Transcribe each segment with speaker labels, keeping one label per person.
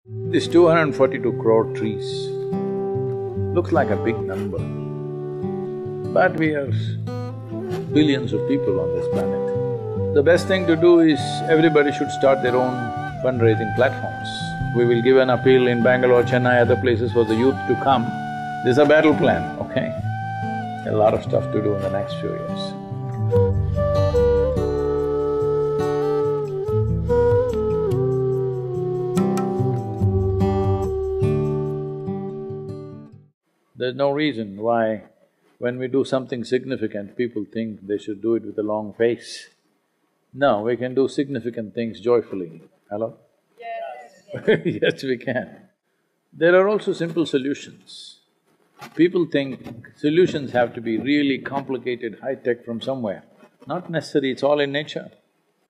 Speaker 1: This 242 crore trees looks like a big number, but we are billions of people on this planet. The best thing to do is everybody should start their own fundraising platforms. We will give an appeal in Bangalore, Chennai, other places for the youth to come. This is a battle plan, okay? A lot of stuff to do in the next few years. There's no reason why when we do something significant, people think they should do it with a long face. No, we can do significant things joyfully. Hello? Yes. Yes, we can. There are also simple solutions. People think solutions have to be really complicated, high-tech from somewhere. Not necessary, it's all in nature.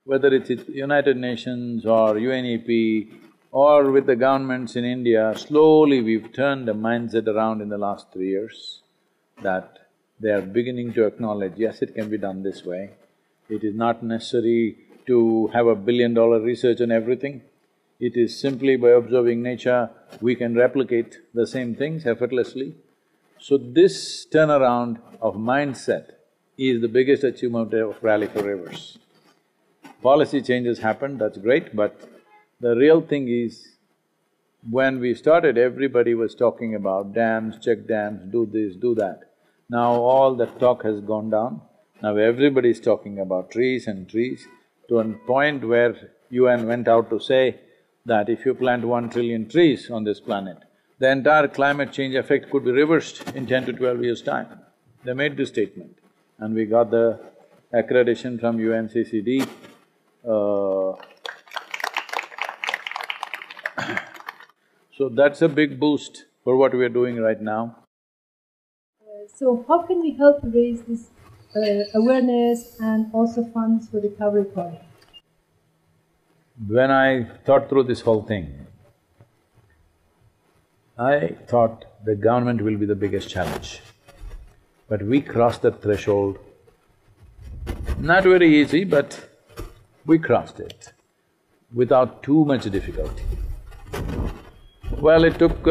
Speaker 1: Whether it's United Nations or UNEP or with the governments in India, slowly we've turned the mindset around in the last 3 years that they are beginning to acknowledge, yes, it can be done this way. It is not necessary to have a billion-dollar research on everything. It is simply by observing nature, we can replicate the same things effortlessly. So this turnaround of mindset is the biggest achievement of Rally for Rivers. Policy changes happened, that's great, but the real thing is, when we started, everybody was talking about dams, check dams, do this, do that. Now all that talk has gone down. Now everybody is talking about trees and trees, to a point where UN went out to say that if you plant 1 trillion trees on this planet, the entire climate change effect could be reversed in 10 to 12 years' time. They made this statement and we got the accreditation from UNCCD. So that's a big boost for what we are doing right now.
Speaker 2: So how can we help raise this awareness and also funds for the Cauvery project?
Speaker 1: When I thought through this whole thing, I thought the government will be the biggest challenge. But we crossed that threshold. Not very easy, but we crossed it without too much difficulty. Well, it took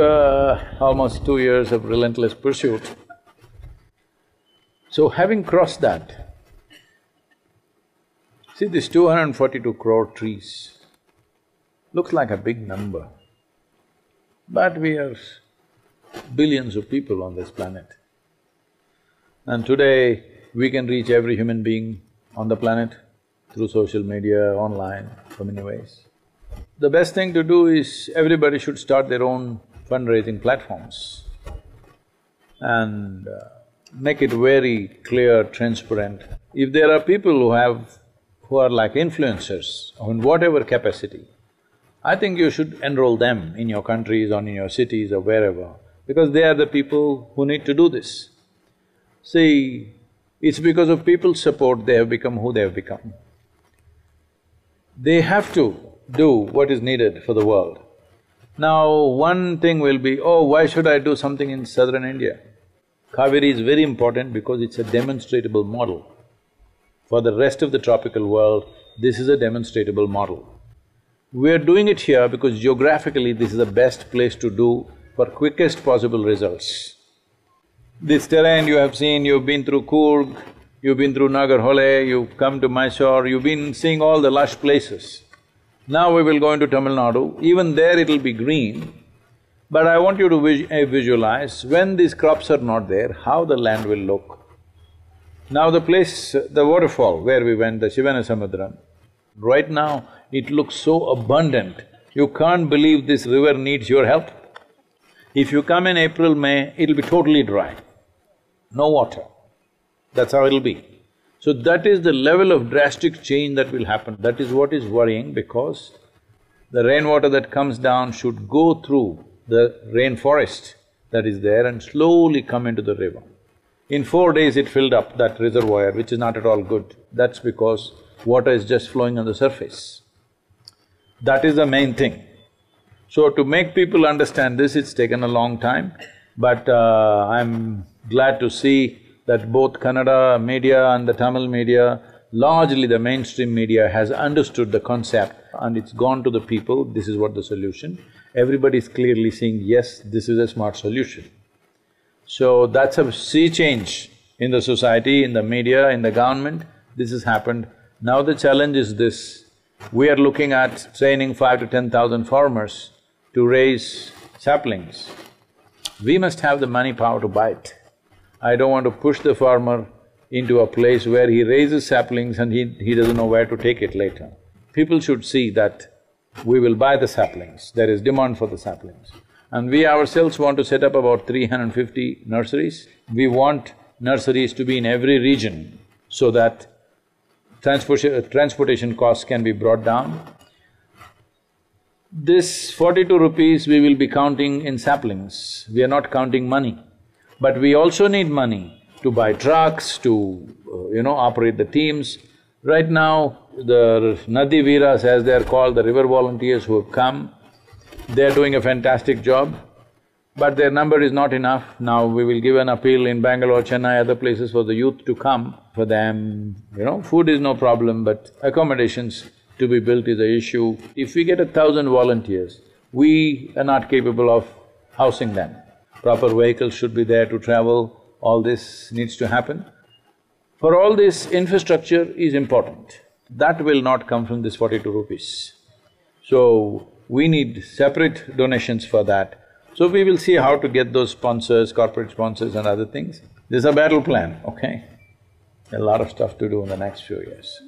Speaker 1: almost 2 years of relentless pursuit. So having crossed that, see this 242 crore trees looks like a big number, but we are billions of people on this planet. And today, we can reach every human being on the planet through social media, online, so many ways. The best thing to do is everybody should start their own fundraising platforms and make it very clear, transparent. If there are people who are like influencers in whatever capacity, I think you should enroll them in your countries or in your cities or wherever, because they are the people who need to do this. See, it's because of people's support they have become who they have become. They have to do what is needed for the world. Now, one thing will be, oh, why should I do something in southern India? Cauvery is very important because it's a demonstrable model. For the rest of the tropical world, this is a demonstrable model. We're doing it here because geographically this is the best place to do for quickest possible results. This terrain you have seen, you've been through Coorg, you've been through Nagarhole, you've come to Mysore, you've been seeing all the lush places. Now we will go into Tamil Nadu, even there it'll be green, but I want you to visualize, when these crops are not there, how the land will look. Now the place, the waterfall where we went, the Shivana Samudram, right now it looks so abundant, you can't believe this river needs your help. If you come in April, May, it'll be totally dry, no water. That's how it'll be. So that is the level of drastic change that will happen. That is what is worrying, because the rainwater that comes down should go through the rainforest that is there and slowly come into the river. In 4 days it filled up that reservoir, which is not at all good. That's because water is just flowing on the surface. That is the main thing. So to make people understand this, it's taken a long time, but I'm glad to see that both Kannada media and the Tamil media, largely the mainstream media has understood the concept and it's gone to the people, this is what the solution. everybody is clearly seeing, yes, this is a smart solution. So that's a sea change in the society, in the media, in the government. This has happened. Now the challenge is this, we are looking at training 5 to 10,000 farmers to raise saplings. We must have the money power to buy it. I don't want to push the farmer into a place where he raises saplings and he doesn't know where to take it later. People should see that we will buy the saplings, there is demand for the saplings. And we ourselves want to set up about 350 nurseries. We want nurseries to be in every region so that transportation costs can be brought down. This 42 rupees we will be counting in saplings, we are not counting money. But we also need money to buy trucks, to operate the teams. Right now, the Nadi Veeras, as they are called, the river volunteers who have come, they're doing a fantastic job, but their number is not enough. Now we will give an appeal in Bangalore, Chennai, other places for the youth to come. For them, food is no problem, but accommodations to be built is the issue. If we get 1,000 volunteers, we are not capable of housing them. Proper vehicles should be there to travel, all this needs to happen. For all this, infrastructure is important. That will not come from this 42 rupees. So, we need separate donations for that. So we will see how to get those sponsors, corporate sponsors and other things. This is a battle plan, okay? A lot of stuff to do in the next few years.